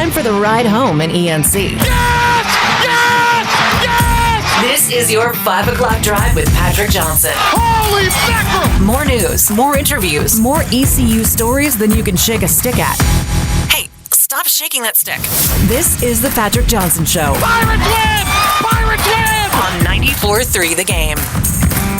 time for the ride home in ENC. Yes! Yes! Yes! This is your 5 o'clock drive with Patrick Johnson. Holy mackerel! More news, more interviews, more ECU stories than you can shake a stick at. Hey, stop shaking that stick. This is the Patrick Johnson Show. Pirates win! Pirates win! On 94.3 The Game.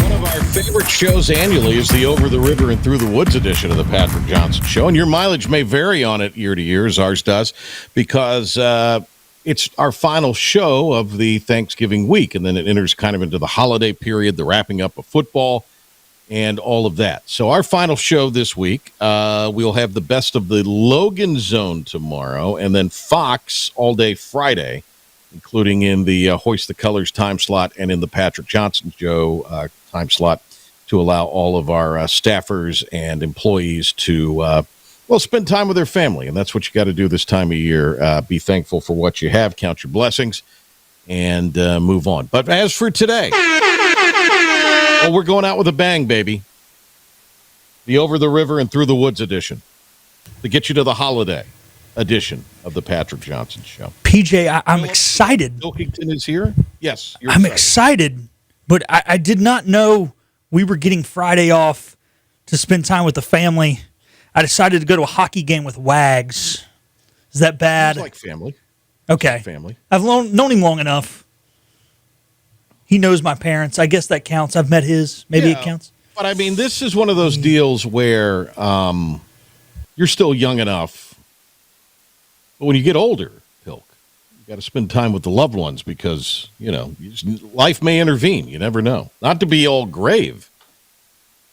One of our favorite shows annually is the Over the River and Through the Woods edition of the Patrick Johnson Show. And your mileage may vary on it year to year, as ours does, because it's our final show of the Thanksgiving week. And then it enters kind of into the holiday period, the wrapping up of football, and all of that. So our final show this week, we'll have the best of the Logan Zone tomorrow, and then Fox all day Friday, including in the Hoist the Colors time slot and in the Patrick Johnson Show time slot, to allow all of our staffers and employees to, spend time with their family. And that's what you got to do this time of year. Be thankful for what you have, count your blessings, and move on. But as for today, we're going out with a bang, baby. The Over the River and Through the Woods edition to get you to the holiday edition of the Patrick Johnson Show. PJ, I'm excited. Pilkington is here? Yes. I'm excited, but I did not know we were getting Friday off to spend time with the family. I decided to go to a hockey game with Wags. Is that bad? It's like family. Okay. Like family. I've known him long enough. He knows my parents. I guess that counts. I've met his. Maybe it counts. But, I mean, this is one of those deals where you're still young enough. But when you get older, Pilk, you got to spend time with the loved ones because, life may intervene. You never know. Not to be all grave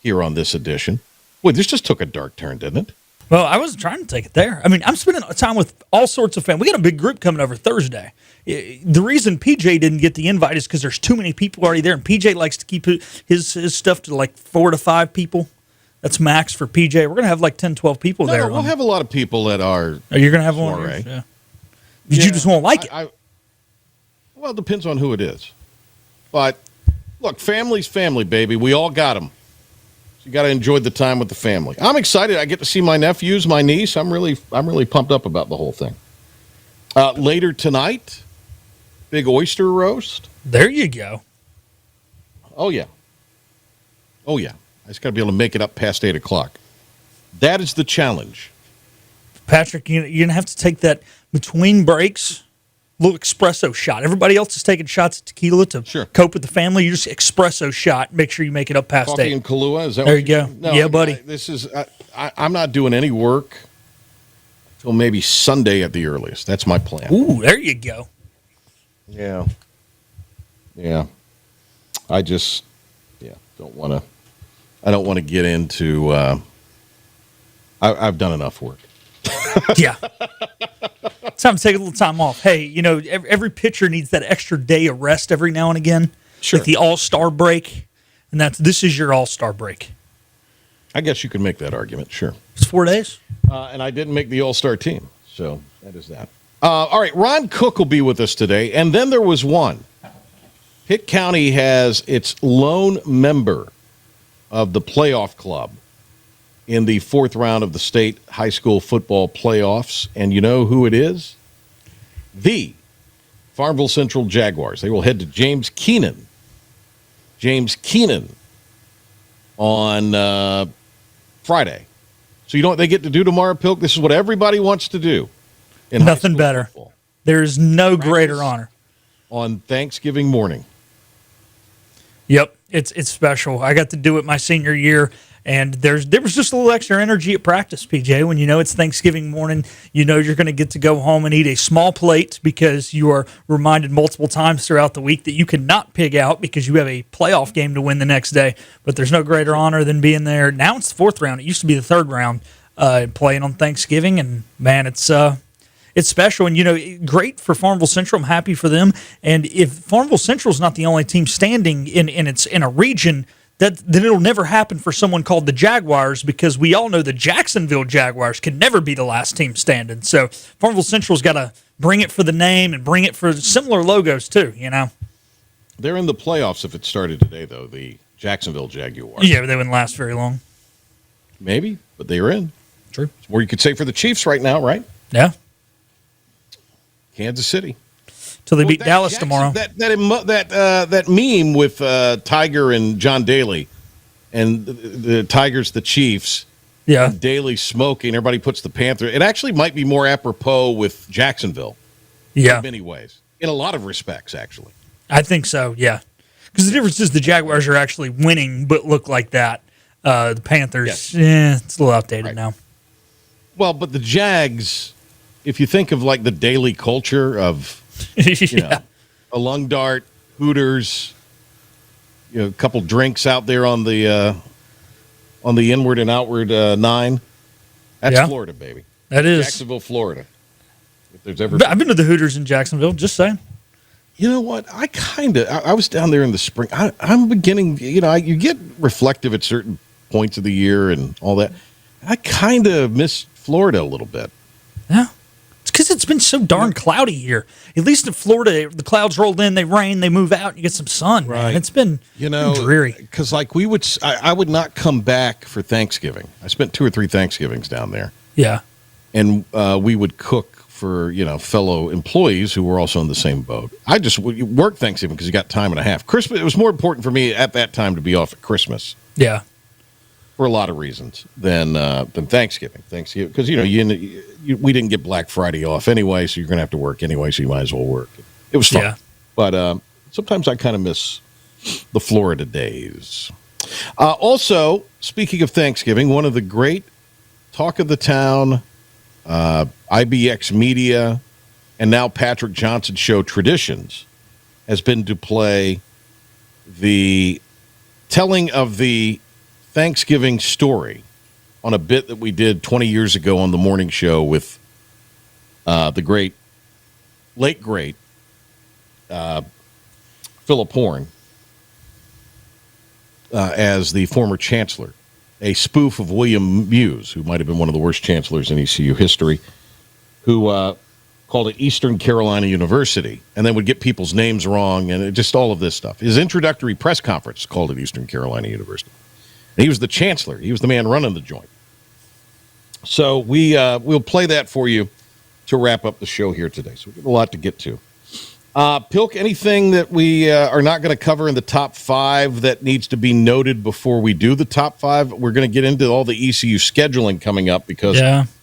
here on this edition. Boy, this just took a dark turn, didn't it? Well, I wasn't trying to take it there. I mean, I'm spending time with all sorts of family. We got a big group coming over Thursday. The reason PJ didn't get the invite is because there's too many people already there, and PJ likes to keep his stuff to like 4 to 5 people. That's max for PJ. We're going to have like 10, 12 people there. No, we'll have a lot of people at our you're going to have one? Yeah. But you just won't like it. Well, it depends on who it is. But, look, family's family, baby. We all got them. So you got to enjoy the time with the family. I'm excited. I get to see my nephews, my niece. I'm really pumped up about the whole thing. Later tonight, big oyster roast. There you go. Oh, yeah. I just got to be able to make it up past 8 o'clock. That is the challenge. Patrick, you're going to have to take that between breaks, little espresso shot. Everybody else is taking shots of tequila to cope with the family. You just espresso shot. Make sure you make it up past Coffee 8. and Kahlua, is that there what you go. No, yeah, buddy. I'm not doing any work till maybe Sunday at the earliest. That's my plan. Ooh, there you go. Yeah. I just don't want to. I don't want to get into. I've done enough work. Yeah. It's time to take a little time off. Hey, every pitcher needs that extra day of rest every now and again. Sure. Like the All-Star break. And this is your All-Star break. I guess you could make that argument, sure. It's 4 days. And I didn't make the All-Star team, so that is that. All right, Ron Cook will be with us today. And then there was one. Pitt County has its lone member of the playoff club in the 4th round of the state high school football playoffs. And you know who it is? The Farmville Central Jaguars. They will head to James Keenan on Friday. So you know what they get to do tomorrow, Pilk? This is what everybody wants to do. Nothing better. Football. There's no greater honor. On Thanksgiving morning. Yep, it's special. I got to do it my senior year, and there was just a little extra energy at practice, PJ. When you know it's Thanksgiving morning, you know you're going to get to go home and eat a small plate because you are reminded multiple times throughout the week that you cannot pig out because you have a playoff game to win the next day. But there's no greater honor than being there. Now it's the 4th round. It used to be the 3rd round, playing on Thanksgiving, and man, it's special, and great for Farmville Central. I'm happy for them. And if Farmville Central is not the only team standing in a region, then it'll never happen for someone called the Jaguars, because we all know the Jacksonville Jaguars can never be the last team standing. So Farmville Central's got to bring it for the name and bring it for similar logos too. They're in the playoffs if it started today, though. The Jacksonville Jaguars. Yeah, but they wouldn't last very long. Maybe, but they are in. True. Or you could say for the Chiefs right now, right? Yeah. Kansas City. Till they beat That Dallas Jackson- tomorrow. That meme with Tiger and John Daly, and the Tigers, the Chiefs. Yeah. And Daly smoking. Everybody puts the Panther. It actually might be more apropos with Jacksonville. Yeah. In many ways, in a lot of respects, actually. I think so, yeah. Because the difference is the Jaguars are actually winning, but look like that. The Panthers, it's a little outdated now. Well, but the Jags, if you think of like the daily culture of you know, a lung dart, Hooters, a couple drinks out there on the inward and outward 9, that's Florida, baby. That is Jacksonville, Florida. If there's ever, I've been to the Hooters in Jacksonville. Just saying. You know what? I was down there in the spring. I'm beginning, you get reflective at certain points of the year and all that. I kind of miss Florida a little bit. Yeah. It's because it's been so darn cloudy here. At least in Florida, the clouds rolled in, they rain, they move out, you get some sun. Right. Man. It's been dreary. Because like I would not come back for Thanksgiving. I spent 2 or 3 Thanksgivings down there. Yeah. And we would cook for, fellow employees who were also in the same boat. I just worked Thanksgiving because you got time and a half. Christmas, it was more important for me at that time to be off at Christmas. Yeah. For a lot of reasons than Thanksgiving. Because, we didn't get Black Friday off anyway, so you're going to have to work anyway, so you might as well work. It was fun. Yeah. But sometimes I kind of miss the Florida days. Also, speaking of Thanksgiving, one of the great talk of the town, IBX Media, and now Patrick Johnson Show traditions has been to play the telling of the Thanksgiving story on a bit that we did 20 years ago on the morning show with the late great Philip Horn as the former chancellor, a spoof of William Muse, who might have been one of the worst chancellors in ECU history, who called it Eastern Carolina University, and then would get people's names wrong, and just all of this stuff. His introductory press conference called it Eastern Carolina University. And he was the chancellor. He was the man running the joint. So we'll play that for you to wrap up the show here today. So we've got a lot to get to. Pilk, anything that we are not going to cover in the top 5 that needs to be noted before we do the top 5? We're going to get into all the ECU scheduling coming up because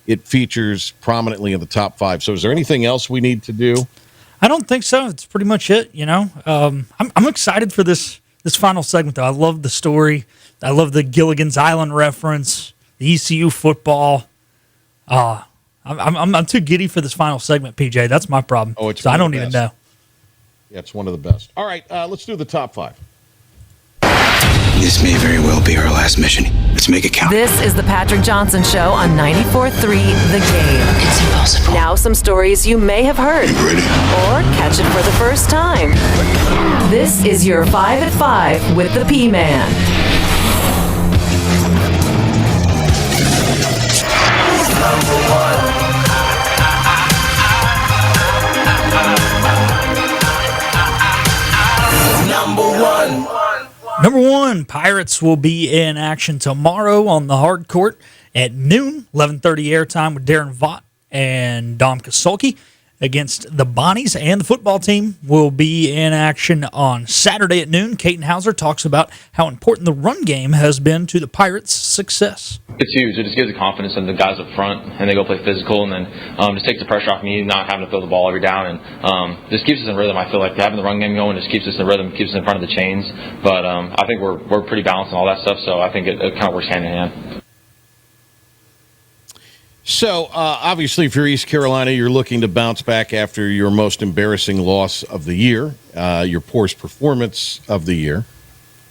it features prominently in the top 5. So is there anything else we need to do? I don't think so. It's pretty much it, I'm excited for this final segment, though. I love the story. I love the Gilligan's Island reference, the ECU football. I'm too giddy for this final segment, PJ. That's my problem. Oh, it's so I don't even know. Yeah, it's one of the best. All right, let's do the top 5. This may very well be our last mission. Let's make it count. This is the Patrick Johnson Show on 94.3 The Game. It's impossible. Now some stories you may have heard or catch it for the first time. This is your 5 at 5 with the P-Man. Number 1, Pirates will be in action tomorrow on the hard court at noon, 11:30 airtime with Darren Vaught and Dom Kasulki against the Bonnies, and the football team will be in action on Saturday at noon. Caton Hauser talks about how important the run game has been to the Pirates' success. It's huge. It just gives the confidence in the guys up front, and they go play physical, and then just takes the pressure off me, not having to throw the ball every down, and just keeps us in rhythm. I feel like having the run game going just keeps us in rhythm, keeps us in front of the chains. But I think we're pretty balanced on all that stuff, so I think it kind of works hand in hand. So, obviously, if you're East Carolina, you're looking to bounce back after your most embarrassing loss of the year, your poorest performance of the year.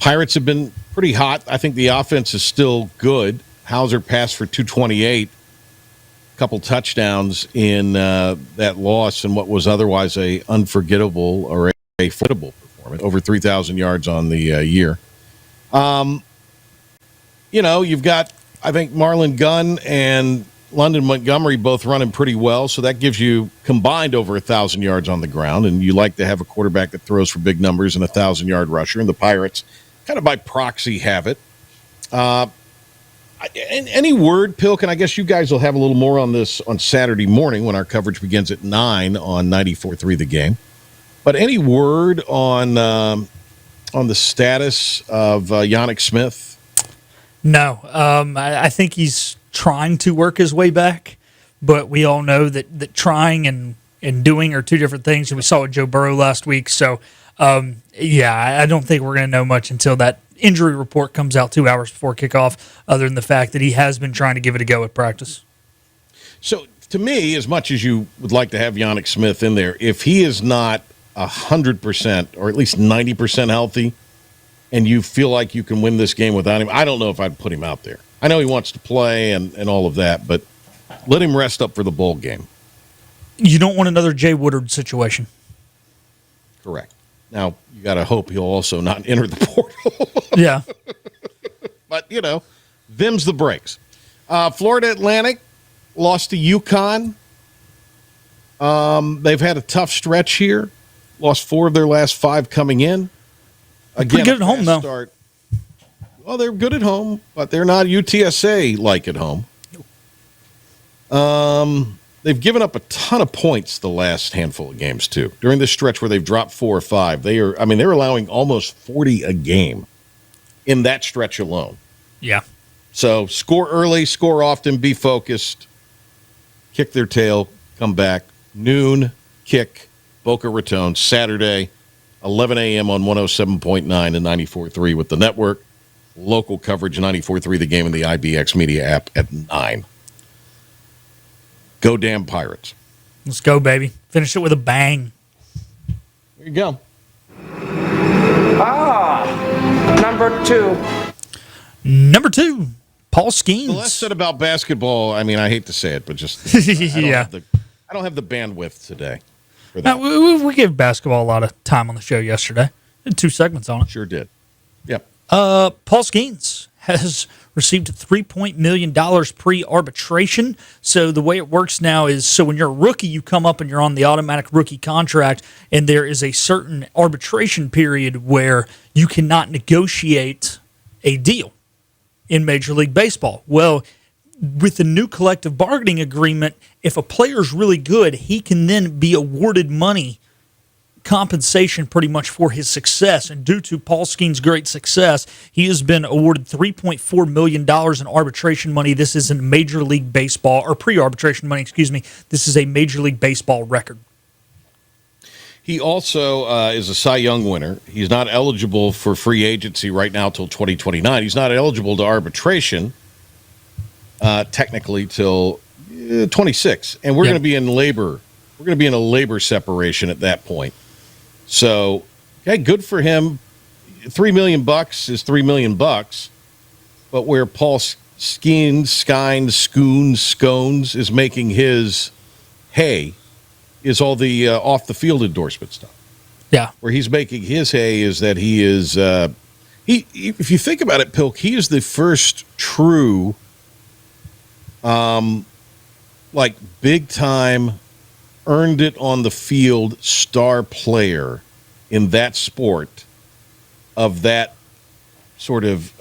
Pirates have been pretty hot. I think the offense is still good. Hauser passed for 228, a couple touchdowns in that loss and what was otherwise a unforgettable or a footable performance, over 3,000 yards on the year. You've got, I think, Marlon Gunn and London Montgomery both running pretty well, so that gives you combined over 1,000 yards on the ground, and you like to have a quarterback that throws for big numbers and 1,000-yard rusher, and the Pirates kind of by proxy have it. Any word, Pilk, and I guess you guys will have a little more on this on Saturday morning when our coverage begins at 9 on 94.3 The Game. But any word on the status of Yannick Smith? No. I think he's trying to work his way back, but we all know that trying and doing are two different things, and we saw with Joe Burrow last week. So, I don't think we're going to know much until that injury report comes out 2 hours before kickoff, other than the fact that he has been trying to give it a go at practice. So, to me, as much as you would like to have Yannick Smith in there, if he is not 100% or at least 90% healthy and you feel like you can win this game without him, I don't know if I'd put him out there. I know he wants to play and all of that, but let him rest up for the bowl game. You don't want another Jay Woodard situation. Correct. Now, you got to hope he'll also not enter the portal. Yeah. But, them's the breaks. Florida Atlantic lost to UConn. They've had a tough stretch here. Lost 4 of their last 5 coming in. Again, pretty good at home, though. Start. Well, they're good at home, but they're not UTSA-like at home. They've given up a ton of points the last handful of games, too. During this stretch where they've dropped 4 or 5, they're allowing almost 40 a game in that stretch alone. Yeah. So score early, score often, be focused, kick their tail, come back. Noon, kick, Boca Raton, Saturday, 11 a.m. on 107.9 and 94.3 with the network. Local coverage, 94.3 The Game and the IBX Media app at 9. Go damn Pirates. Let's go, baby. Finish it with a bang. There you go. Number 2. Number 2, Paul Skeens. The less said about basketball, I hate to say it, but just I don't have the bandwidth today for that. We gave basketball a lot of time on the show yesterday. Did 2 segments on it. Sure did. Yep. Paul Skeens has received $3 million pre-arbitration. So the way it works now is, so when you're a rookie, you come up and you're on the automatic rookie contract, and there is a certain arbitration period where you cannot negotiate a deal in Major League Baseball. Well, with the new collective bargaining agreement, if a player's really good, he can then be awarded money, compensation pretty much for his success. And due to Paul Skeens' great success, he has been awarded $3.4 million in arbitration money. This is in Major League Baseball, or pre-arbitration money, excuse me. This is a Major League Baseball record. He also is a Cy Young winner. He's not eligible for free agency right now till 2029. He's not eligible to arbitration technically till 26. And we're going to be in labor. We're going to be in a labor separation at that point. So, okay, good for him. $3 million is $3 million. But where Paul Scoons is making his hay is all the off the field endorsement stuff. Yeah. Where he's making his hay is that he is if you think about it, Pilk, he is the first true big time earned it on the field star player in that sport of that sort of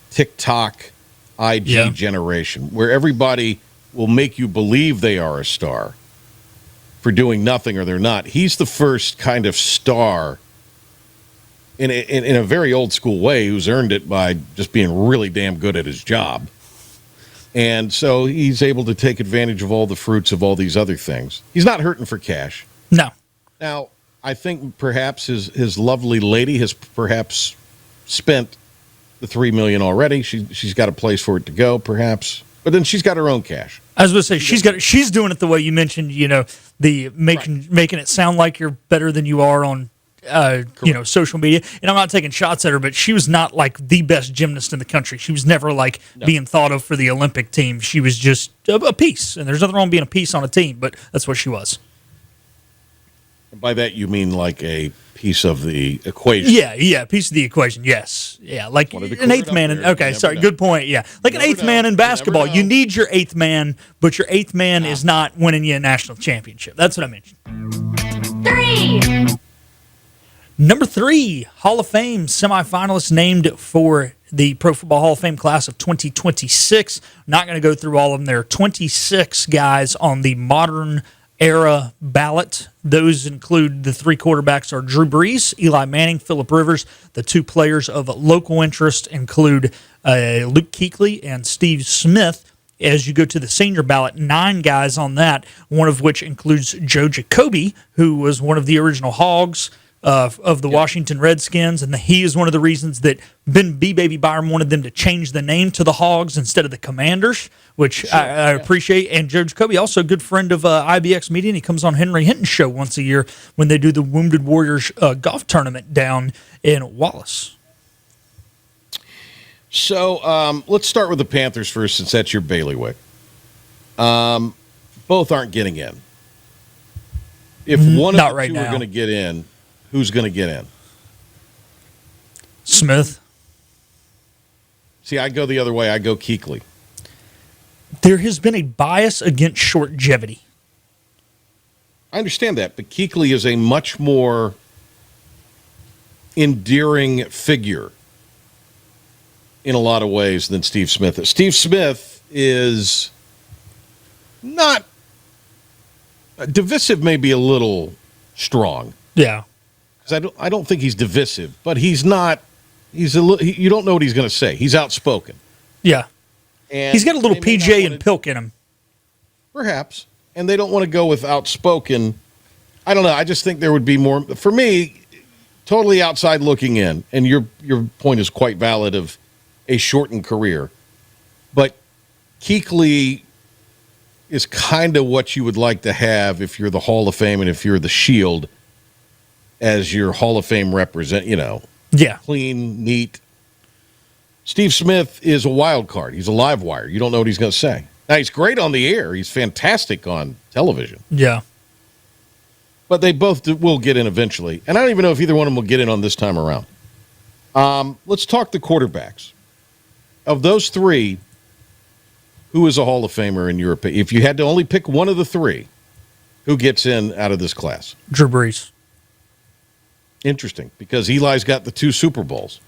TikTok IG generation, where everybody will make you believe they are a star for doing nothing or they're not. He's the first kind of star in a very old school way who's earned it by just being really damn good at his job. And so he's able to take advantage of all the fruits of all these other things. He's not hurting for cash. No. Now, I think perhaps his lovely lady has perhaps spent the $3 million already. She's got a place for it to go, perhaps. But then she's got her own cash. I was going to say she's doing it the way you mentioned. The making it sound like you're better than you are on social media. And I'm not taking shots at her, but she was not like the best gymnast in the country. She was never being thought of for the Olympic team. She was just a piece, and there's nothing wrong being a piece on a team, but that's what she was. And by that you mean like a piece of the equation. Yeah, piece of the equation. Yes, yeah, like an eighth man. Good point. Yeah, like an eighth man in basketball. You need your eighth man, but your eighth man is not winning you a national championship. That's what I mentioned. 3. Number 3, Hall of Fame semifinalists named for the Pro Football Hall of Fame class of 2026. Not going to go through all of them. There are 26 guys on the modern era ballot. Those include the three quarterbacks are Drew Brees, Eli Manning, Phillip Rivers. The two players of local interest include Luke Kuechly and Steve Smith. As you go to the senior ballot, 9 guys on that, one of which includes Joe Jacoby, who was one of the original Hogs of the Washington Redskins, and he is one of the reasons that Ben B. Baby Byron wanted them to change the name to the Hogs instead of the Commanders, which I appreciate. And Joe Jacoby, also a good friend of IBX Media, and he comes on Henry Hinton's show once a year when they do the Wounded Warriors golf tournament down in Wallace. So let's start with the Panthers first, since that's your bailiwick. Both aren't getting in. If one of the two are going to get in, who's going to get in? Smith. See, I go the other way. I go Kuechly. There has been a bias against shortgevity. I understand that, but Kuechly is a much more endearing figure in a lot of ways than Steve Smith is. Steve Smith is not divisive, may be a little strong. Yeah, because I don't think he's divisive, but he's not. You don't know what he's going to say. He's outspoken. Yeah, and he's got a little PJ and Pilk in him, perhaps, and they don't want to go with outspoken. I don't know. I just think there would be more for me. Totally outside looking in, and your point is quite valid of a shortened career, but Kuechly is kind of what you would like to have if you're the Hall of Fame and if you're the Shield as your Hall of Fame represent, yeah, clean, neat. Steve Smith is a wild card. He's a live wire. You don't know what he's going to say. Now, he's great on the air. He's fantastic on television. Yeah. But they both will get in eventually. And I don't even know if either one of them will get in on this time around. Let's talk the quarterbacks. Of those three, who is a Hall of Famer in your opinion? If you had to only pick one of the three, who gets in out of this class? Drew Brees. Interesting, because Eli's got the 2 Super Bowls.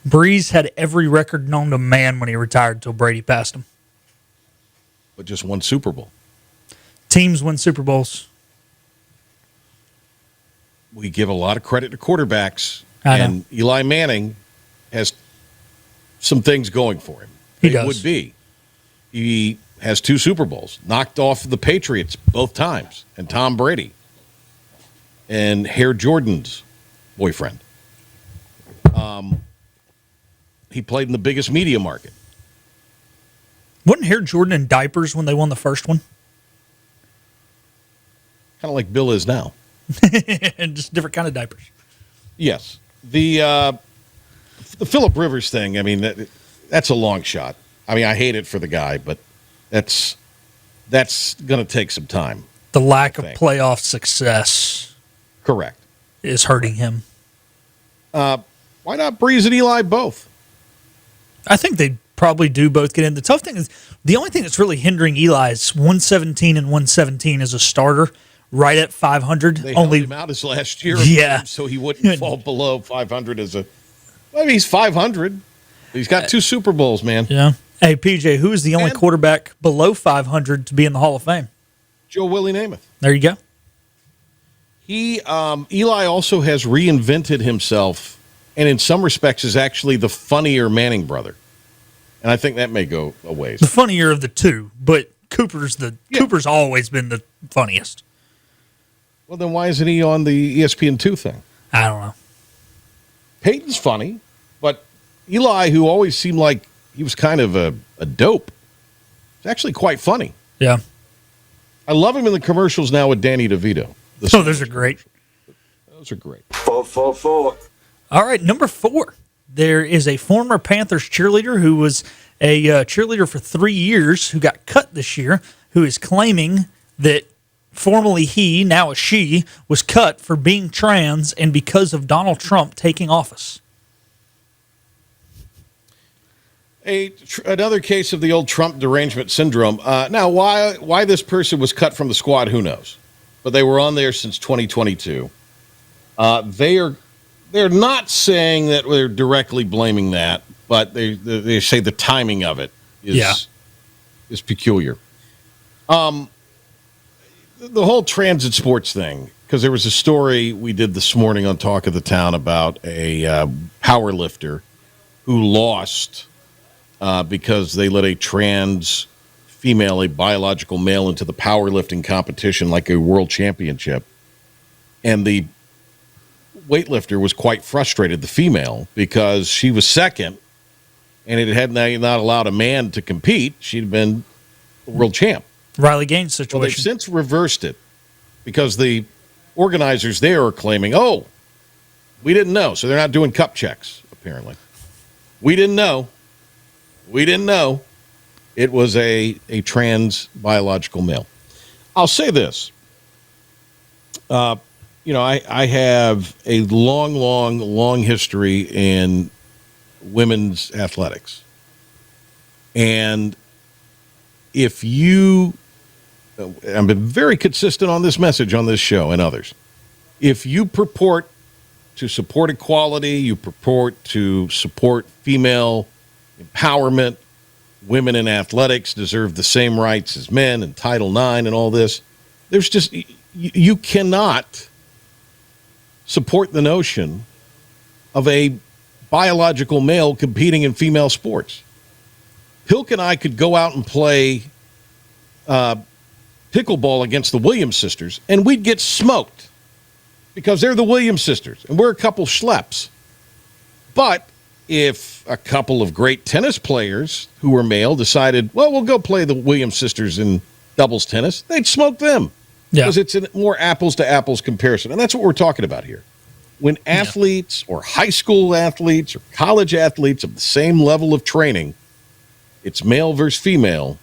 Brees had every record known to man when he retired until Brady passed him. But just 1 Super Bowl. Teams win Super Bowls. We give a lot of credit to quarterbacks. I know. And Eli Manning has some things going for him. He does. Would be. He has 2 Super Bowls, knocked off the Patriots both times, and Tom Brady, and Air Jordan's boyfriend. He played in the biggest media market. Wasn't Air Jordan in diapers when they won the first one? Kind of like Bill is now. And just different kind of diapers. Yes. The Phillip Rivers thing, I mean, that's a long shot. I mean, I hate it for the guy, but that's going to take some time. The lack of playoff success. Correct. Is hurting him. Why not Brees and Eli both? I think they probably do both get in. The tough thing is, the only thing that's really hindering Eli is 117 and 117 as a starter, right at 500. They held him out his last year, yeah, so he wouldn't fall below 500 as a. I mean, he's 500. He's got 2 Super Bowls, man. Yeah. Hey, PJ, who is the only quarterback below 500 to be in the Hall of Fame? Joe Willie Namath. There you go. Eli also has reinvented himself, and in some respects is actually the funnier Manning brother. And I think that may go a ways. The funnier of the two, but Cooper's always been the funniest. Well, then why isn't he on the ESPN2 thing? I don't know. Peyton's funny, but Eli, who always seemed like he was kind of a dope, is actually quite funny. Yeah. I love him in the commercials now with Danny DeVito. Those are great. Those are great. 4. All right, number 4. There is a former Panthers cheerleader who was a cheerleader for 3 years who got cut this year, who is claiming that formerly he, now a she, was cut for being trans and because of Donald Trump taking office. Another case of the old Trump derangement syndrome. Now, why this person was cut from the squad, who knows? But they were on there since 2022. They're not saying that they're directly blaming that, but they say the timing of it is peculiar. The whole transit sports thing, because there was a story we did this morning on Talk of the Town about a power lifter who lost because they let a trans female, a biological male, into the powerlifting competition like a world championship. And the weightlifter was quite frustrated, the female, because she was second and it had not allowed a man to compete. She'd been the world champ. Riley Gaines situation. Well, they've since reversed it because the organizers there are claiming, oh, we didn't know. So they're not doing cup checks, apparently. We didn't know. We didn't know it was a trans biological male. I'll say this. I have a long history in women's athletics. And if you, I've been very consistent on this message on this show and others, if you purport to support equality, you purport to support female empowerment, women in athletics deserve the same rights as men, and Title IX and all this, there's just, you cannot support the notion of a biological male competing in female sports. Pilk and I could go out and play pickleball against the Williams sisters, and we'd get smoked because they're the Williams sisters, and we're a couple schleps. But if a couple of great tennis players who were male decided, well, we'll go play the Williams sisters in doubles tennis, they'd smoke them. Because it's a more apples-to-apples comparison. And that's what we're talking about here. When athletes or high school athletes or college athletes of the same level of training, it's male versus female,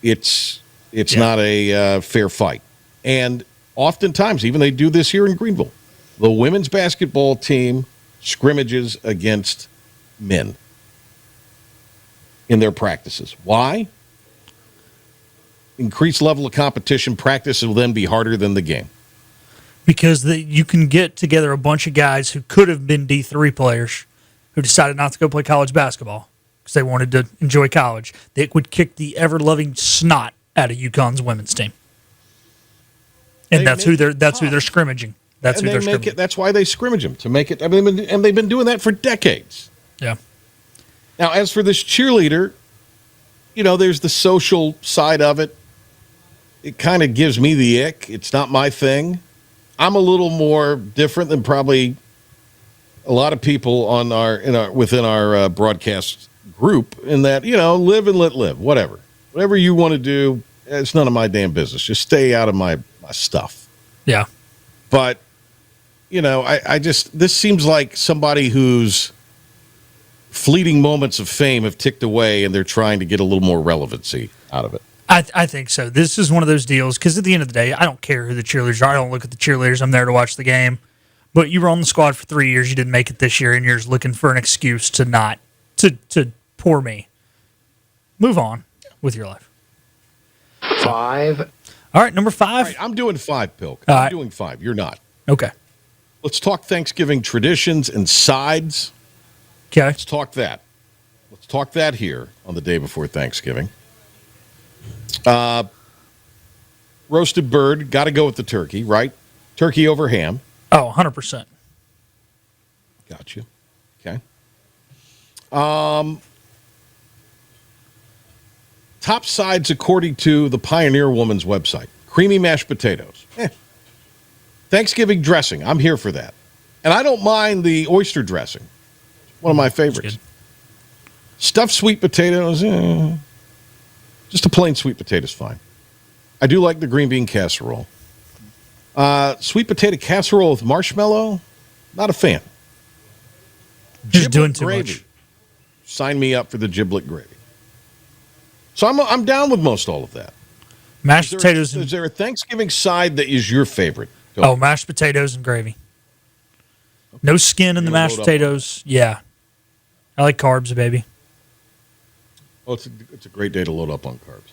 it's not a fair fight. And oftentimes, even they do this here in Greenville, the women's basketball team scrimmages against men in their practices. Why? Increased level of competition, practice will then be harder than the game. Because you can get together a bunch of guys who could have been D3 players who decided not to go play college basketball because they wanted to enjoy college. They would kick the ever-loving snot out of UConn's women's team. And that's who they're scrimmaging. That's who they're scrimmaging. That's why they scrimmage them, to make it. I mean, and they've been doing that for decades. Yeah. Now, as for this cheerleader, there's the social side of it. It kind of gives me the ick. It's not my thing. I'm a little more different than probably a lot of people within our broadcast group in that, live and let live, whatever you want to do. It's none of my damn business. Just stay out of my stuff. Yeah. But, this seems like somebody whose fleeting moments of fame have ticked away and they're trying to get a little more relevancy out of it. I think so. This is one of those deals because at the end of the day, I don't care who the cheerleaders are. I don't look at the cheerleaders. I'm there to watch the game. But you were on the squad for 3 years. You didn't make it this year, and you're just looking for an excuse to not to pour me. Move on with your life. 5. All right, number 5. All right, I'm doing 5, Pilk. I'm doing 5. You're not. Okay. Let's talk Thanksgiving traditions and sides. Okay. Let's talk that. Let's talk that here on the day before Thanksgiving. Roasted bird, got to go with the turkey, right? Turkey over ham. Oh, 100%. Got you. Okay. Top sides according to the Pioneer Woman's website. Creamy mashed potatoes. Thanksgiving dressing. I'm here for that. And I don't mind the oyster dressing. One of my favorites. Stuffed sweet potatoes. Just a plain sweet potato is fine. I do like the green bean casserole. Sweet potato casserole with marshmallow, not a fan. Just doing too much. Sign me up for the giblet gravy. So I'm down with most all of that. Mashed potatoes. Is there a Thanksgiving side that is your favorite? Oh, mashed potatoes and gravy. Okay. No skin in the mashed potatoes. Yeah. I like carbs, baby. Oh, it's a great day to load up on carbs.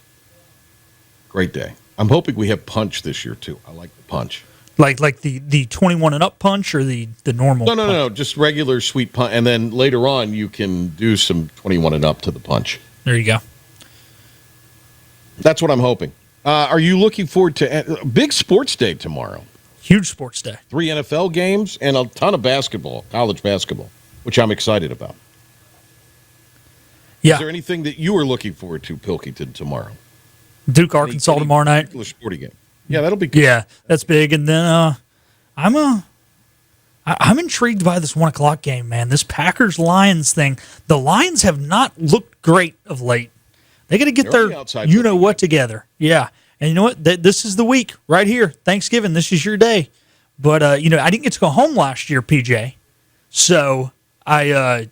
Great day. I'm hoping we have punch this year, too. I like the punch. Like the 21 and up punch or the normal? No. Just regular sweet punch. And then later on, you can do some 21 and up to the punch. There you go. That's what I'm hoping. Are you looking forward to a big sports day tomorrow? Huge sports day. 3 NFL games and a ton of basketball, college basketball, which I'm excited about. Yeah. Is there anything that you are looking forward to, Pilkington, tomorrow? Duke, Arkansas tomorrow night. Sporting game. Yeah, that'll be good. Yeah, that's big. And then I'm intrigued by this 1 o'clock game, man. This Packers-Lions thing. The Lions have not looked great of late. They got to get their you-know-what together. Yeah. And you know what? This is the week right here. Thanksgiving, this is your day. But, I didn't get to go home last year, PJ. So I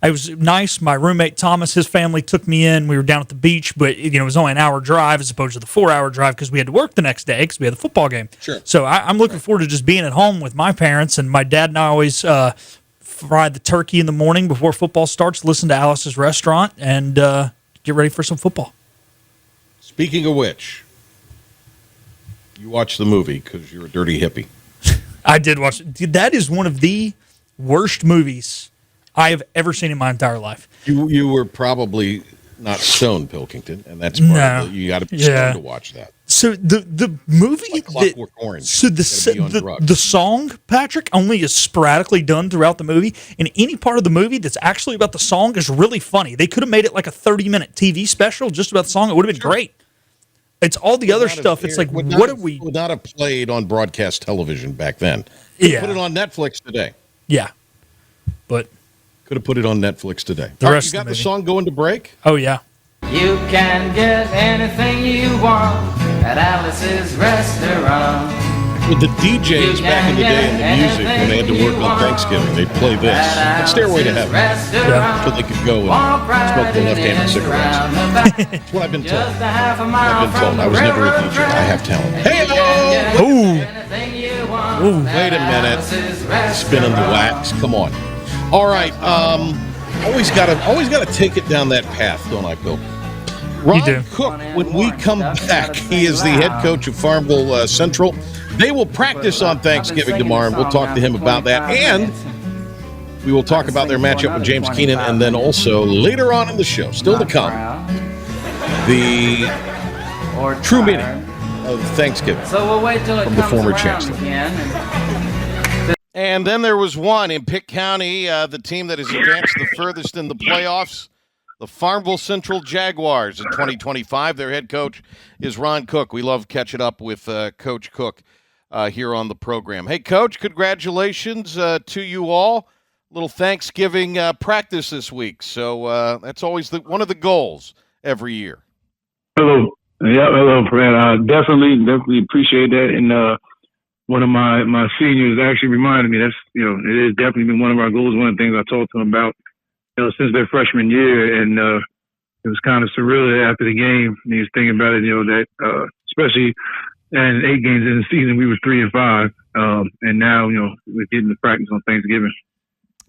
was nice. My roommate, Thomas, his family took me in. We were down at the beach, but, it was only an hour drive as opposed to the 4-hour drive because we had to work the next day because we had the football game. Sure. So I'm looking forward to just being at home with my parents. And my dad and I always fry the turkey in the morning before football starts, listen to Alice's Restaurant, and get ready for some football. Speaking of which, you watched the movie because you're a dirty hippie. I did watch it. Dude, that is one of the worst movies I have ever seen in my entire life. You were probably not stoned, Pilkington, and that's part of it. You got to be stoned to watch that. So the movie, like Clockwork Orange. So the song, Patrick, only is sporadically done throughout the movie, and any part of the movie that's actually about the song is really funny. They could have made it like a 30-minute TV special just about the song. It would have been great. It's all the other stuff. It's like, what are we? Would not have played on broadcast television back then. Yeah. Put it on Netflix today. Yeah. But could have put it on Netflix today. The rest you of got the song going to break? Oh, yeah. You can get anything you want at Alice's Restaurant. With the DJs back in the day in the music, when they had to work on Thanksgiving, they'd play this. It's Stairway to Heaven. Yeah. So they could go and smoke their left-handed cigarettes. That's what I've been told. I was never a DJ. I have talent. Hey-o! Ooh. Wait a minute. Spinning the wax. Come on. All right. Always gotta take it down that path, don't I, Bill? Ron Cook, when we come back, he is the head coach of Farmville Central. They will practice on Thanksgiving tomorrow, and we'll talk to him about that. And we will talk about their matchup with James Keenan, and then also later on in the show, still to come, the true meaning of Thanksgiving from the former chancellor. And then there was one in Pitt County, the team that has advanced the furthest in the playoffs, the Farmville Central Jaguars in 2025. Their head coach is Ron Cook. We love catching up with Coach Cook here on the program. Hey, Coach, congratulations to you all. A little Thanksgiving practice this week. So that's always one of the goals every year. Hello. Yeah, hello, Fred. Definitely appreciate that. And one of my seniors actually reminded me that's, it has definitely been one of our goals. One of the things I talked to them about, since their freshman year. And it was kind of surreal after the game. He was thinking about it, that especially in 8 games in the season, we were 3-5. And now, we're getting to practice on Thanksgiving.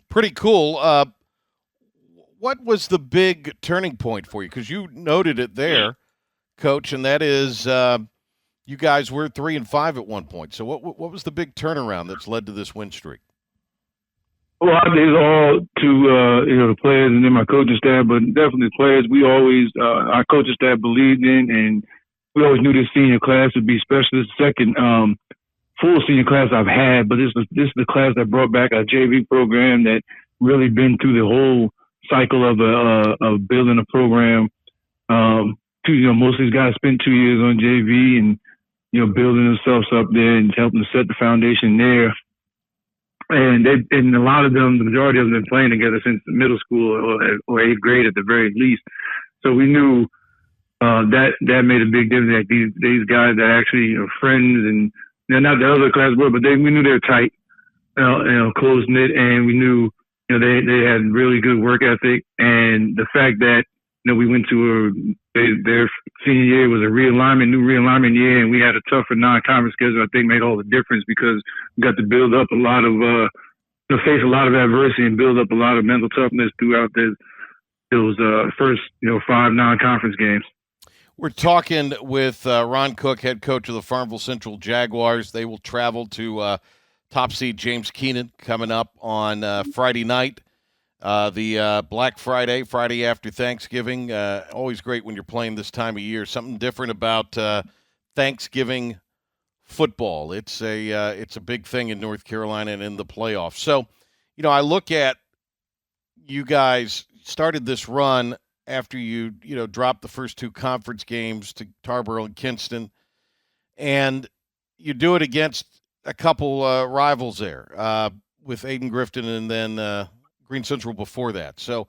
Pretty cool. What was the big turning point for you? Because you noted it there, Coach, and that is you guys were 3-5 at one point. So what was the big turnaround that's led to this win streak? Well, I think it's all to the players and then my coaching staff, but definitely the players. We always our coaching staff believed in, and we always knew this senior class would be special. This second full senior class I've had, but this is the class that brought back a JV program that really been through the whole cycle of building a program. Most of these guys spent 2 years on JV and building themselves up there and helping to set the foundation there. And a lot of them, the majority of them, have been playing together since middle school or 8th grade at the very least. So we knew that made a big difference. Like these guys that actually are friends, and they're not the other class were, but we knew they were tight, close knit, and we knew they had really good work ethic. And the fact that we went to their senior year was a new realignment year, and we had a tougher non-conference schedule. I think made all the difference because we got to build up a lot of, face a lot of adversity and build up a lot of mental toughness throughout those first 5 non-conference games. We're talking with Ron Cook, head coach of the Farmville Central Jaguars. They will travel to top seed James Keenan coming up on Friday night, the Black Friday after Thanksgiving. Always great when you're playing this time of year. Something different about Thanksgiving football. It's a big thing in North Carolina and in the playoffs. So, I look at you guys started this run after you dropped the first two conference games to Tarboro and Kinston, and you do it against a couple rivals there with Aiden Grifton and then Green Central before that. So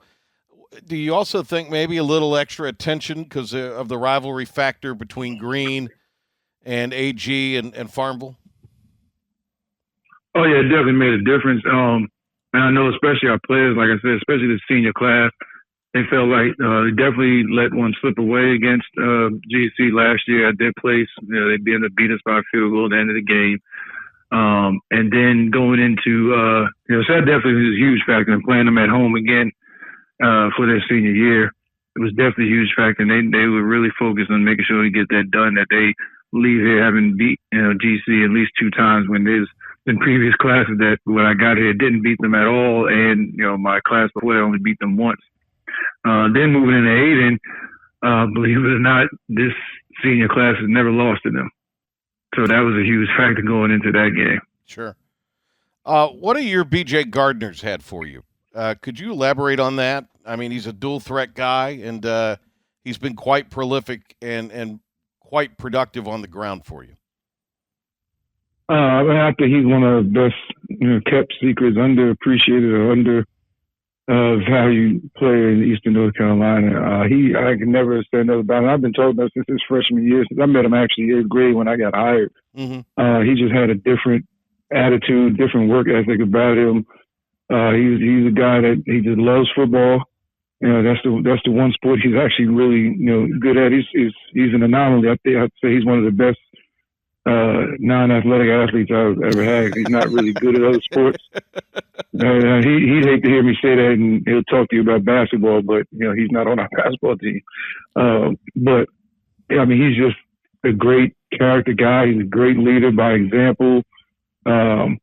do you also think maybe a little extra attention because of the rivalry factor between Green and AG and Farmville? Oh, yeah, it definitely made a difference. And I know especially our players, like I said, especially the senior class, they felt like they definitely let one slip away against GC last year at their place. They ended up beating us by a field goal at the end of the game. And then going into, so that definitely was a huge factor. And playing them at home again for their senior year, it was definitely a huge factor. And they were really focused on making sure we get that done, that they leave here having beat GC at least two times when there's been previous classes that when I got here didn't beat them at all. And, my class before I only beat them once. Then moving into Aiden, believe it or not, this senior class has never lost to them. So that was a huge factor going into that game. Sure. What are your BJ Gardner's had for you? Could you elaborate on that? I mean, he's a dual threat guy, and he's been quite prolific and quite productive on the ground for you. I think he's one of the best kept secrets, underappreciated or under valued player in Eastern North Carolina. I can never say another about him. I've been told that since his freshman year. Since I met him actually 8th grade when I got hired. Mm-hmm. He just had a different attitude, different work ethic about him. He's a guy that he just loves football. That's the one sport he's actually really good at. He's an anomaly. I'd say he's one of the best non-athletic athletes I've ever had. He's not really good at other sports. He'd hate to hear me say that, and he'll talk to you about basketball, but he's not on our basketball team. But I mean, he's just a great character guy. He's a great leader by example. By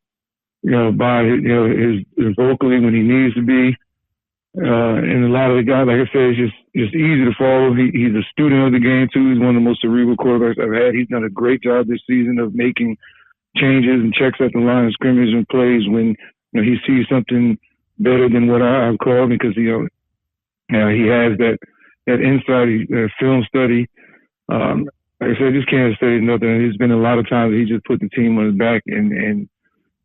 his vocally when he needs to be. And a lot of the guys, like I said, it's just easy to follow. He's a student of the game too. He's one of the most cerebral quarterbacks I've had. He's done a great job this season of making changes and checks at the line of scrimmage and plays when he sees something better than what I've called, because he has that insight, film study. Like I said, I just can't say nothing. There's been a lot of times he just put the team on his back and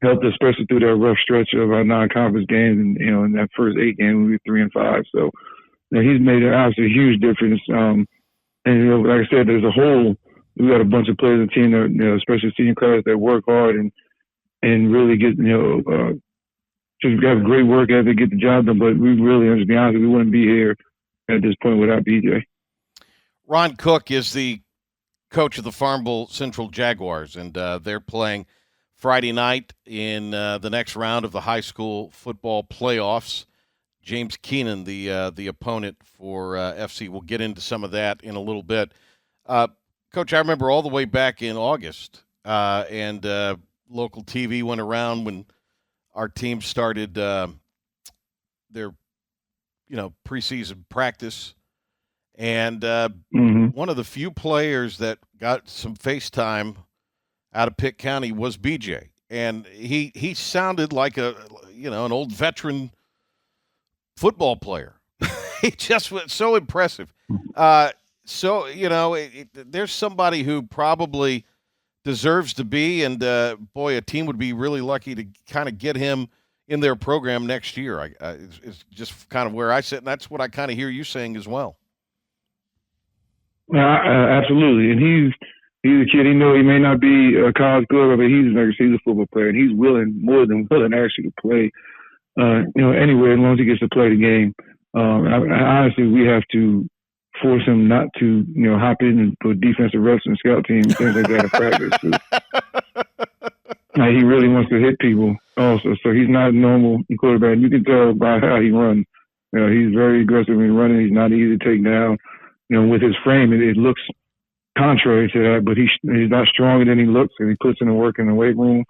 helped us, especially through that rough stretch of our non-conference games, and in that first 8 games we were 3-5. So he's made obviously a huge difference. And like I said, there's a whole we got a bunch of players on the team that especially senior class that work hard and really get just have great work ethic, get the job done. But we really, to be honest, we wouldn't be here at this point without BJ. Ron Cook is the coach of the Farmville Central Jaguars, and they're playing Friday night in the next round of the high school football playoffs. James Keenan, the opponent for FC. We'll get into some of that in a little bit. Coach, I remember all the way back in August, and local TV went around when our team started their preseason practice, and one of the few players that got some FaceTime out of Pitt County was BJ, and he sounded like an old veteran football player. He just was so impressive. There's somebody who probably deserves to be, and a team would be really lucky to kind of get him in their program next year. It's just kind of where I sit, and that's what I kind of hear you saying as well. Absolutely, and he's a kid. He may not be a college player, but he's a football player, and he's more than willing actually to play anywhere as long as he gets to play the game. Honestly, we have to force him not to hop in and put defensive reps and scout team and things like that in practice. He really wants to hit people also, so he's not a normal quarterback. You can tell by how he runs. He's very aggressive in running. He's not easy to take down. with his frame, it looks contrary to that, but he's not stronger than he looks, and he puts in the work in the weight room.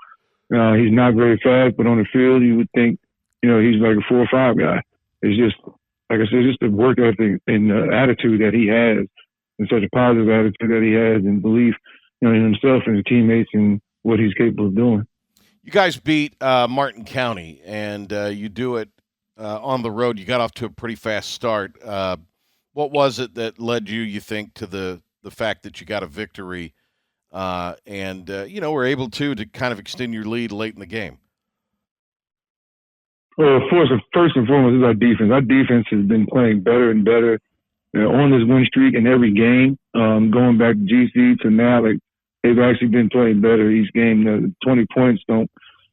He's not very fast, but on the field, you would think, he's like a 4 or 5 guy. It's just, like I said, just the work ethic and the attitude that he has, and such a positive attitude that he has, and belief, in himself and his teammates and what he's capable of doing. You guys beat Martin County, and you do it on the road. You got off to a pretty fast start. What was it that led you think, to the fact that you got a victory and were able to kind of extend your lead late in the game? Well, first and foremost is our defense. Our defense has been playing better and better on this win streak in every game. Going back to GC to now, they've actually been playing better each game. The 20 points don't,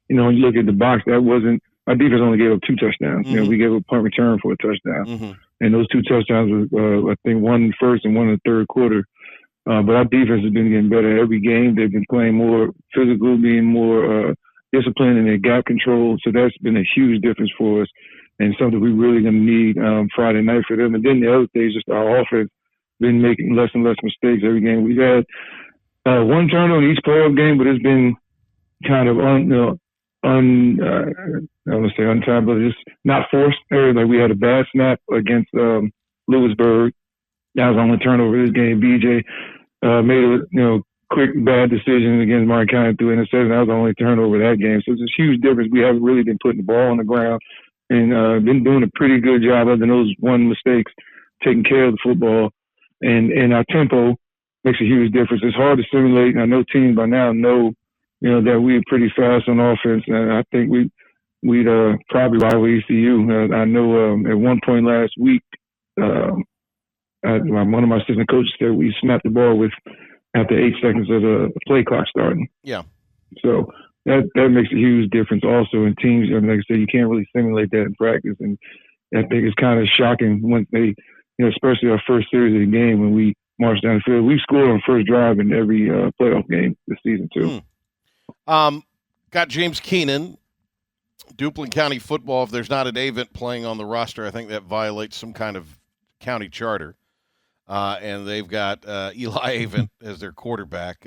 when you look at the box, our defense only gave up 2 touchdowns. Mm-hmm. We gave up a punt return for a touchdown. Mm-hmm. And those 2 touchdowns were, I think, one in the first and one in the third quarter. But our defense has been getting better every game. They've been playing more physical, being more disciplined in their gap control. So that's been a huge difference for us and something we're really going to need Friday night for them. And then the other thing is just our offense been making less and less mistakes every game. We've had one turnover in each playoff game, but it's been kind of I don't want to say untimed, but just not forced. Like we had a bad snap against Lewisburg. That was the only turnover this game. BJ made a quick bad decision against Martin County through interception. That was the only turnover that game. So it's a huge difference. We haven't really been putting the ball on the ground and been doing a pretty good job other than those one mistakes, taking care of the football. And our tempo makes a huge difference. It's hard to simulate. And I know teams by now know that we're pretty fast on offense. And I think we'd probably rival ECU. I know at one point last week, one of my assistant coaches said we snapped the ball after 8 seconds of the play clock starting. Yeah. So that makes a huge difference also in teams. I mean, like I said, you can't really simulate that in practice. And I think it's kind of shocking when they, especially our first series of the game when we marched down the field. We've scored on first drive in every playoff game this season too. Got James Keenan, Duplin County football. If there's not an Avent playing on the roster, I think that violates some kind of county charter. And they've got Eli Avent as their quarterback.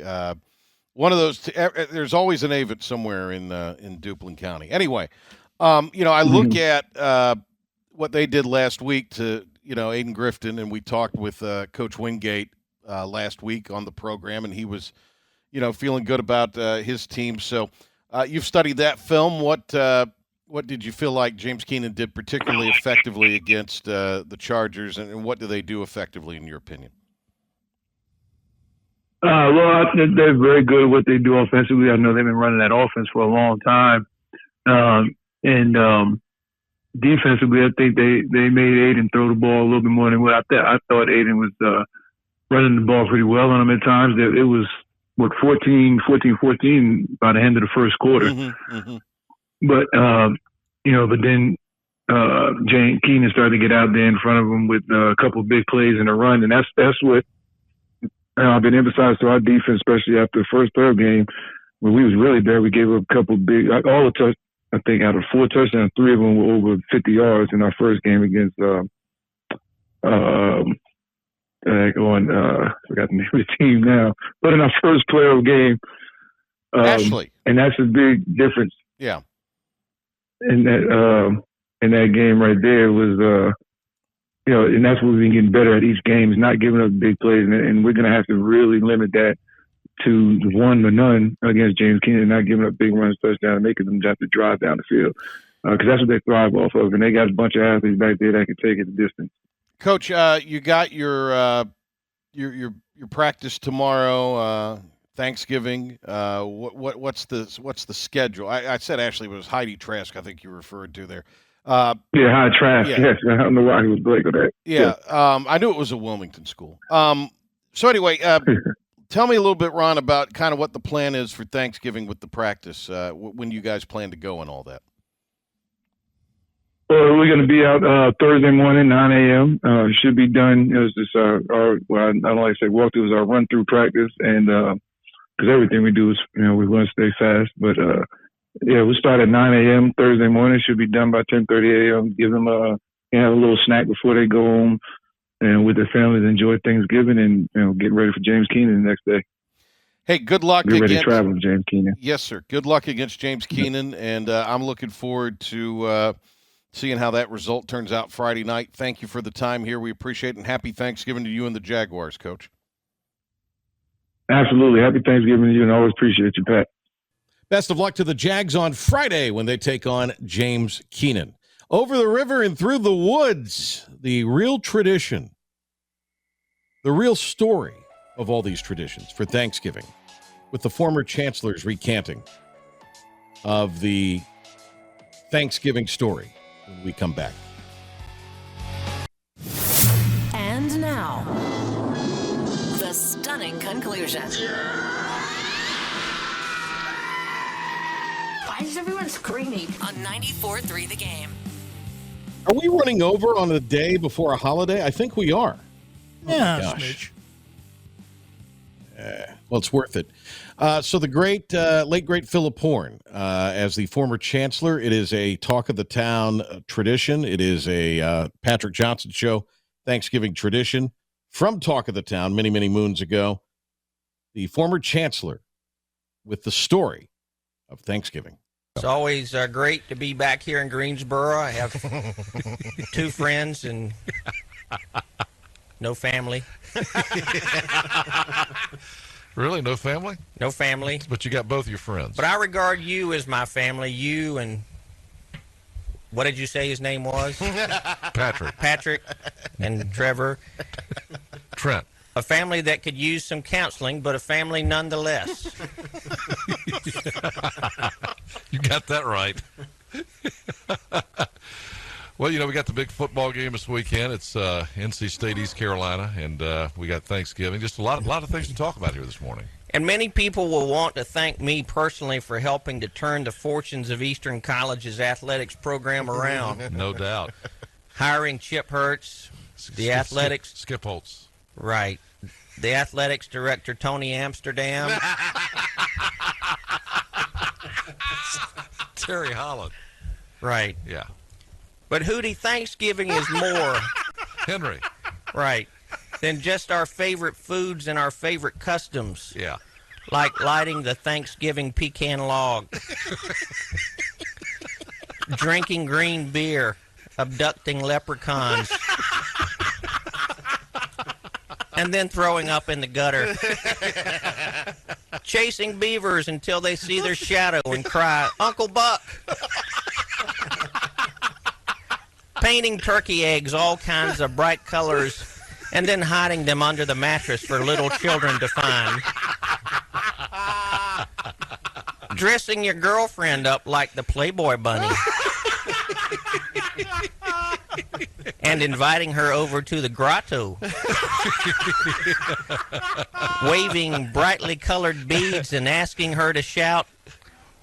One of those. There's always an Avent somewhere in Duplin County. Anyway, I look at what they did last week to Aiden Grifton, and we talked with Coach Wingate last week on the program, and he was feeling good about his team. So you've studied that film. What did you feel like James Keenan did particularly effectively against the Chargers, and what do they do effectively in your opinion? Well, they're very good at what they do offensively. I know they've been running that offense for a long time. And defensively, I think they made Aiden throw the ball a little bit more than what I thought Aiden was running the ball pretty well on them at times. It was, 14-14 by the end of the first quarter. Mm-hmm, mm-hmm. But, but then James Keenan started to get out there in front of him with a couple of big plays in a run. And that's what I've been emphasizing to our defense, especially after the first third game, when we was really bad. We gave up a couple of big, I think out of 4 touchdowns, 3 of them were over 50 yards in our first game against, I forgot the name of the team now, but in our first playoff game, Ashley. And that's a big difference. Yeah. In that game right there was, and that's what we've been getting better at each game is not giving up big plays. And we're going to have to really limit that to 1 or none against James Keenan, not giving up big runs, touchdowns, and making them have to drive down the field. Because that's what they thrive off of. And they got a bunch of athletes back there that can take it the distance. Coach, you got your practice tomorrow, Thanksgiving. What's the schedule? I said Ashley, but it was Heidi Trask, I think you referred to there. Heidi Trask. Yeah. Yes, I don't know why he was blank on that. Yeah, I knew it was a Wilmington school. So anyway, tell me a little bit, Ron, about kind of what the plan is for Thanksgiving with the practice, when you guys plan to go and all that. Well, we're going to be out Thursday morning, 9 a.m. Should be done. It was just I don't like to say walkthrough, is our run-through practice. And because everything we do is, we want to stay fast. But, we'll start at 9 a.m. Thursday morning. Should be done by 10:30 a.m. Give them have a little snack before they go home. and with their families enjoy Thanksgiving and get ready for James Keenan the next day. Hey, good luck. Get ready to travel with James Keenan. Yes, sir. Good luck against James Keenan, and I'm looking forward to seeing how that result turns out Friday night. Thank you for the time here. We appreciate it, and happy Thanksgiving to you and the Jaguars, Coach. Absolutely. Happy Thanksgiving to you, and I always appreciate you, Pat. Best of luck to the Jags on Friday when they take on James Keenan. Over the river and through the woods, the real tradition, the real story of all these traditions for Thanksgiving, with the former chancellor's recanting of the Thanksgiving story when we come back. And now, the stunning conclusion. Why is everyone screaming? On 94.3 The Game. Are we running over on the day before a holiday? I think we are. Yeah, gosh. Well, it's worth it. So the late great Philip Horn, as the former chancellor, it is a talk of the town tradition. It is a Patrick Johnson show Thanksgiving tradition from Talk of the Town many, many moons ago. The former chancellor with the story of Thanksgiving. It's always great to be back here in Greensboro. I have two friends and no family. Really? No family? No family. But you got both your friends. But I regard you as my family. You and what did you say his name was? Patrick. Patrick and Trevor. Trent. A family that could use some counseling, but a family nonetheless. You got that right. Well, we got the big football game this weekend. It's NC State, East Carolina, and we got Thanksgiving. Just a lot of things to talk about here this morning. And many people will want to thank me personally for helping to turn the fortunes of Eastern College's athletics program around. No doubt. Hiring Chip Hurts, the athletics. Skip Holtz. Right. The athletics director, Tony Amsterdam. Terry Holland. Right. Yeah. But Hootie, Thanksgiving is more. Henry. Right. Than just our favorite foods and our favorite customs. Yeah. Like lighting the Thanksgiving pecan log. Drinking green beer. Abducting leprechauns. And then throwing up in the gutter. Chasing beavers until they see their shadow and cry, Uncle Buck. Painting turkey eggs all kinds of bright colors and then hiding them under the mattress for little children to find. Dressing your girlfriend up like the Playboy Bunny. And inviting her over to the grotto. Waving brightly colored beads and asking her to shout,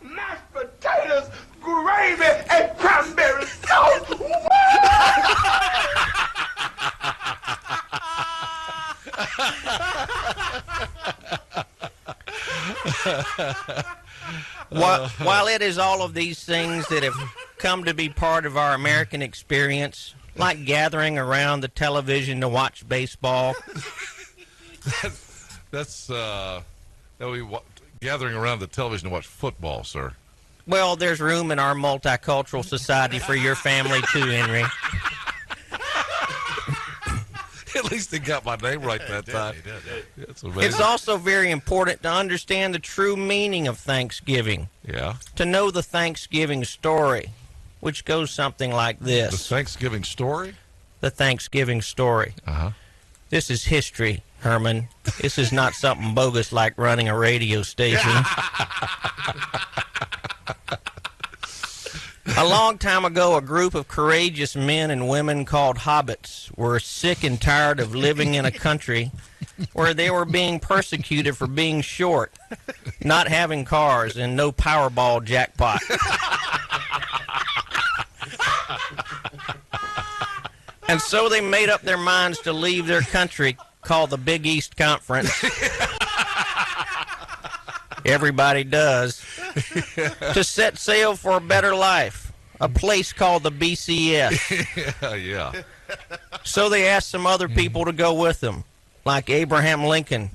Mashed potatoes, gravy, and cranberry sauce. While it is all of these things that have come to be part of our American experience, like gathering around the television to watch baseball. That's gathering around the television to watch football, sir. Well, there's room in our multicultural society for your family too, Henry. At least he got my name right that time. He did. It's amazing. It's also very important to understand the true meaning of Thanksgiving. Yeah. To know the Thanksgiving story, which goes something like this. The Thanksgiving story? The Thanksgiving story. Uh-huh. This is history, Herman. This is not something bogus like running a radio station. A long time ago, a group of courageous men and women called hobbits were sick and tired of living in a country where they were being persecuted for being short, not having cars, and no Powerball jackpot. And so they made up their minds to leave their country, called the Big East Conference. Everybody does. To set sail for a better life. A place called the BCS. Yeah. So they asked some other people to go with them, like Abraham Lincoln,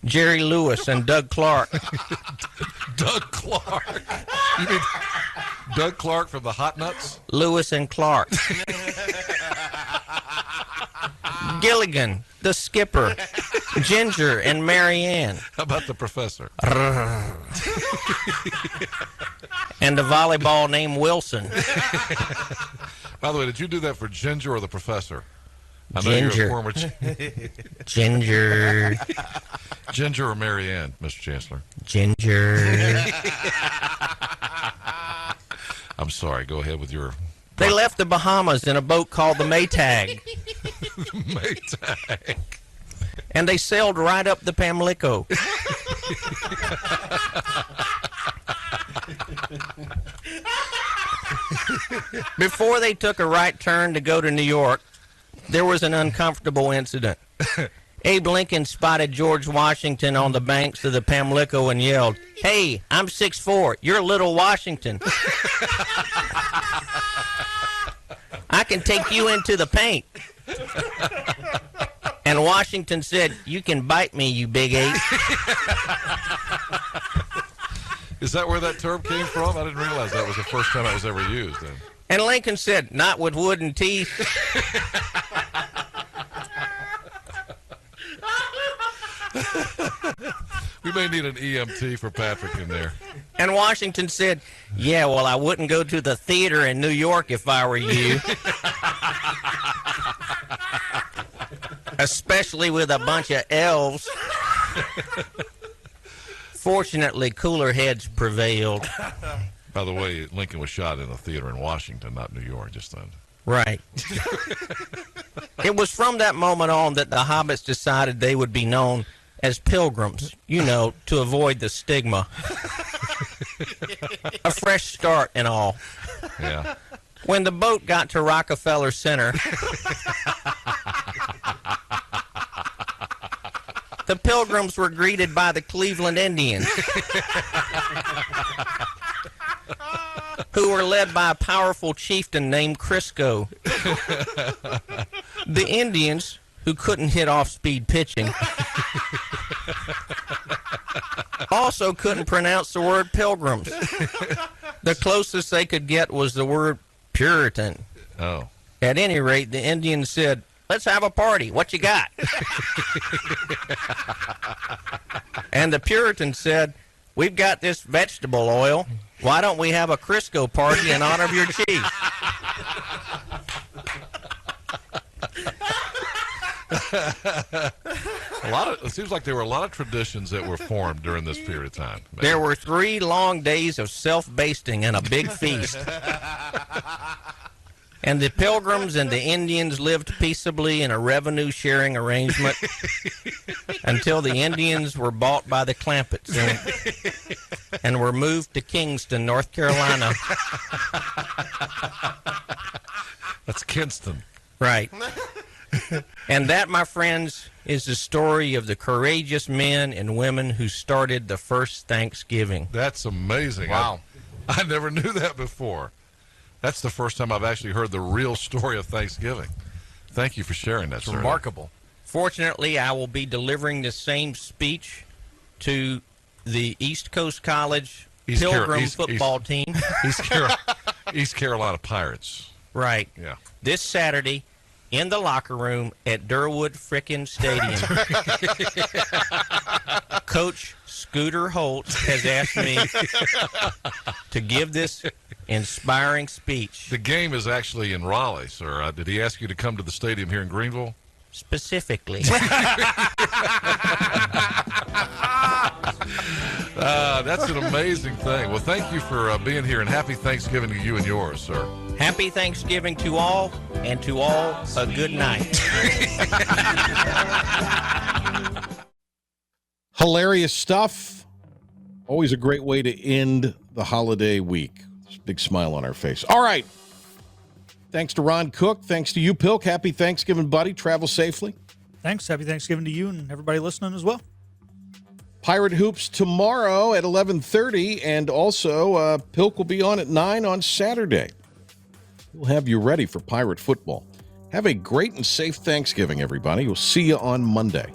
Jerry Lewis, and Doug Clark. Doug Clark. You mean Doug Clark from the Hot Nuts? Lewis and Clark. Gilligan, the skipper, Ginger, and Marianne. How about the professor? And a volleyball named Wilson. By the way, did you do that for Ginger or the professor? I know Ginger. you're a former Ginger. Ginger or Marianne, Mr. Chancellor? Ginger. I'm sorry. Go ahead with your... They left the Bahamas in a boat called the Maytag. Maytag. And they sailed right up the Pamlico. Before they took a right turn to go to New York, there was an uncomfortable incident. Abe Lincoln spotted George Washington on the banks of the Pamlico and yelled, "Hey, I'm 6'4", you're little Washington. I can take you into the paint." And Washington said, "You can bite me, you big ape." Is that where that term came from? I didn't realize that was the first time it was ever used. Then. And Lincoln said, "Not with wooden teeth." We may need an EMT for Patrick in there. And Washington said, "Yeah, well, I wouldn't go to the theater in New York if I were you. Especially with a bunch of elves." Fortunately, cooler heads prevailed. By the way, Lincoln was shot in a theater in Washington, not New York, just then. Right. It was from that moment on that the hobbits decided they would be known as pilgrims, to avoid the stigma. A fresh start and all. Yeah. When the boat got to Rockefeller Center, the pilgrims were greeted by the Cleveland Indians, who were led by a powerful chieftain named Crisco. The Indians, who couldn't hit off-speed pitching, also couldn't pronounce the word pilgrims. The closest they could get was the word Puritan. Oh. At any rate, the Indians said, "Let's have a party. What you got?" And the Puritan said, "We've got this vegetable oil. Why don't we have a Crisco party in honor of your chief?" It seems like there were a lot of traditions that were formed during this period of time. There were 3 long days of self-basting and a big feast. And the Pilgrims and the Indians lived peaceably in a revenue-sharing arrangement until the Indians were bought by the Clampetts and were moved to Kingston, North Carolina. That's Kinston. Right. And that, my friends, is the story of the courageous men and women who started the first Thanksgiving. That's amazing. Wow. I never knew that before. That's the first time I've actually heard the real story of Thanksgiving. Thank you for sharing that, sir. Remarkable. Fortunately, I will be delivering the same speech to the East Coast College Pilgrim football team. East Carolina Pirates. Right. Yeah. This Saturday in the locker room at Durwood frickin' Stadium. Coach Scooter Holtz has asked me to give this inspiring speech. The game is actually in Raleigh, sir. Did he ask you to come to the stadium here in Greenville? Specifically. That's an amazing thing. Well, thank you for being here, and happy Thanksgiving to you and yours, sir. Happy Thanksgiving to all, and to all a good night. Hilarious stuff. Always a great way to end the holiday week. Big smile on our face. All right. Thanks to Ron Cook. Thanks to you, Pilk. Happy Thanksgiving, buddy. Travel safely. Thanks. Happy Thanksgiving to you and everybody listening as well. Pirate Hoops tomorrow at 11:30, and also Pilk will be on at 9 on Saturday. We'll have you ready for Pirate football. Have a great and safe Thanksgiving, everybody. We'll see you on Monday.